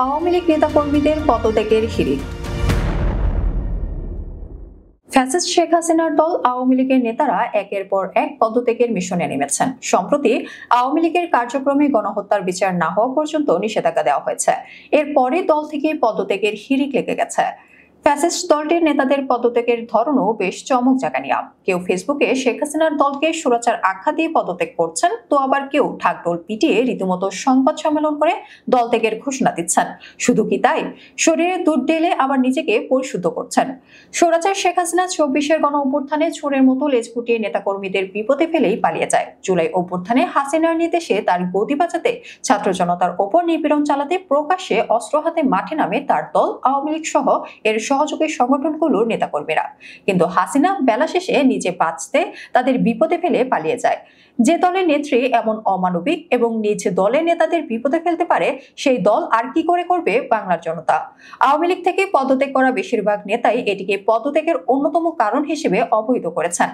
আওয়ামী লীগ নেতাকর্মীদের পদত্যাগের হিড়িক। ফ্যাসিস্ট শেখ হাসিনার দল আওয়ামী লীগের নেতারা একের পর এক পদত্যাগের মিশনে নেমেছেন। সম্প্রতি আওয়ামী লীগের কার্যক্রমে গণহত্যার বিচার না হওয়া পর্যন্ত নিষেধাজ্ঞা দেওয়া হয়েছে। এরপরে দল থেকে পদত্যাগের হিড়িক লেগে গেছে। ফ্যাসিস্ট দলটির নেতাদের পদত্যাগের ধরনও বেশ চমক জাগানিয়া। কেউ ফেসবুকে শেখ হাসিনার দলকে স্বৈরাচার আখ্যা দিয়ে পদত্যাগ করছেন, তো আবার কেউ ঢাকঢোল পিটিয়ে রীতিমতো সংবাদ সম্মেলন করে দল ত্যাগের ঘোষণা দিচ্ছেন। শুধু কি তাই, শরীরে দুধ ঢেলে আবার নিজেকে পরিশুদ্ধ করছেন। স্বৈরাচার শেখ হাসিনা ২৪-এর গণ অভ্যুত্থানে চোরের মতো লেজ গুটিয়ে নেতাকর্মীদের বিপদে ফেলেই পালিয়ে যায়। জুলাই অভ্যুত্থানে হাসিনার নির্দেশে তার গদি বাঁচাতে ছাত্র জনতার ওপর নিপীড়ন চালাতে প্রকাশ্যে অস্ত্র হাতে মাঠে নামে তার দল আওয়ামী লীগ সহ এর সহযোগী সংগঠনগুলোর নেতাকর্মীরা। কিন্তু হাসিনা বেলা শেষে নিজে বাঁচতে তাদের বিপদে ফেলে পালিয়ে যায়। যে দলের নেত্রী এমন অমানবিক এবং নিজ দলের নেতাদের বিপদে ফেলতে পারে, সেই দল আর কি করে করবে বাংলার জনতা? আওয়ামী লীগ থেকে পদত্যাগ করা বেশিরভাগ নেতাই এটিকে পদত্যাগের অন্যতম কারণ হিসেবে অবহিত করেছেন।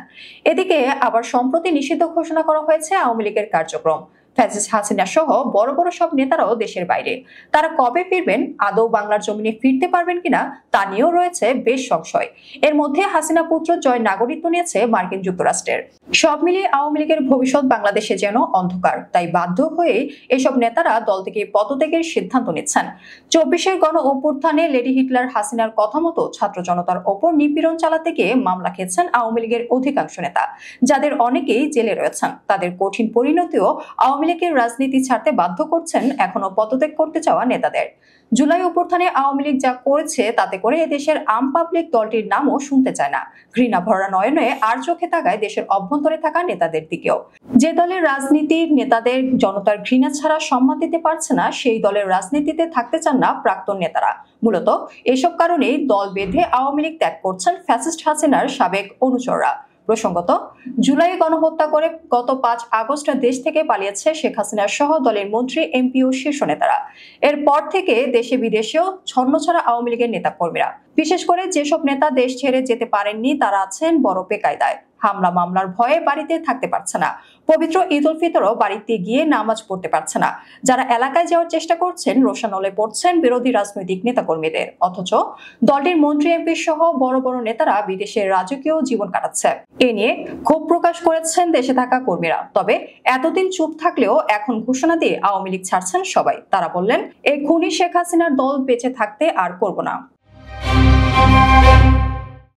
এদিকে আবার সম্প্রতি নিষিদ্ধ ঘোষণা করা হয়েছে আওয়ামী লীগের কার্যক্রম। ফ্যাসিস্ট হাসিনা সহ বড় বড় সব নেতারাও দেশের বাইরে। তারা কবে ফিরবেন, আদৌ বাংলার জমিনে ফিরতে পারবেন কিনা তা নিয়েও রয়েছে বেশ সংশয়। এর মধ্যে হাসিনা পুত্র জয় নাগরিকত্ব নিয়েছে মার্কিন যুক্তরাষ্ট্রের। সব মিলিয়ে আওয়ামী লীগের ভবিষ্যৎ বাংলাদেশে যেন অন্ধকার। তাই বাধ্য হয়ে এসব নেতারা দল থেকে পদত্যাগের সিদ্ধান্ত নিচ্ছেন। ২৪-এর গণ অভ্যুত্থানে লেডি হিটলার হাসিনার কথা মতো ছাত্র জনতার ওপর নিপীড়ন চালাতে গিয়ে মামলা খেয়েছেন আওয়ামী লীগের অধিকাংশ নেতা, যাদের অনেকেই জেলে রয়েছেন। তাদের কঠিন পরিণতিও আওয়ামী লীগের রাজনীতি ছাড়তে বাধ্য করছেন এখনো পদত্যাগ করতে চাওয়া নেতাদের। জুলাই অভ্যুত্থানে আওয়ামী লীগ যা করেছে তাতে করে এদেশের আম পাবলিক দলটির নামও শুনতে চায় না। ঘৃণা ভরা নয়নে আর চোখে তাকায় দেশের অভ্যন্তরে থাকা নেতাদের দিকেও। যে দলের রাজনীতির নেতাদের জনতার ঘৃণা ছাড়া সম্মান দিতে পারছে না, সেই দলের রাজনীতিতে থাকতে চান না প্রাক্তন নেতারা। মূলত এসব কারণেই দল বেঁধে আওয়ামী লীগ ত্যাগ করছেন ফ্যাসিস্ট হাসিনার সাবেক অনুচররা। প্রসঙ্গত, জুলাই গণহত্যা করে গত ৫ আগস্ট দেশ থেকে পালিয়েছে শেখ হাসিনা সহ দলের মন্ত্রী, এমপি ও শীর্ষ নেতারা। এরপর থেকে দেশে বিদেশেও ছন্নছাড়া আওয়ামী লীগের নেতাকর্মীরা। বিশেষ করে যেসব নেতা দেশ ছেড়ে যেতে পারেননি, তারা আছেন বড় বেকায়দায়। হামলা মামলার ভয়ে বাড়িতে থাকতে পারছে না। পবিত্র ঈদ উল ফিতরও বাড়িতে গিয়ে নামাজ পড়তে পারছে না। যারা এলাকায় যাওয়ার চেষ্টা করছেন, রোষানলে পড়ছেন বিরোধী রাজনৈতিক নেতাকর্মীদের। অথচ দলটির মন্ত্রী, এমপি সহ বড় বড় নেতারা বিদেশের রাজকীয় জীবন কাটাচ্ছে। এ নিয়ে ক্ষোভ প্রকাশ করেছেন দেশে থাকা কর্মীরা। তবে এতদিন চুপ থাকলেও এখন ঘোষণা দিয়ে আওয়ামী লীগ ছাড়ছেন সবাই। তারা বললেন, এই খুনি শেখ হাসিনার দল বেঁচে থাকতে আর করব না।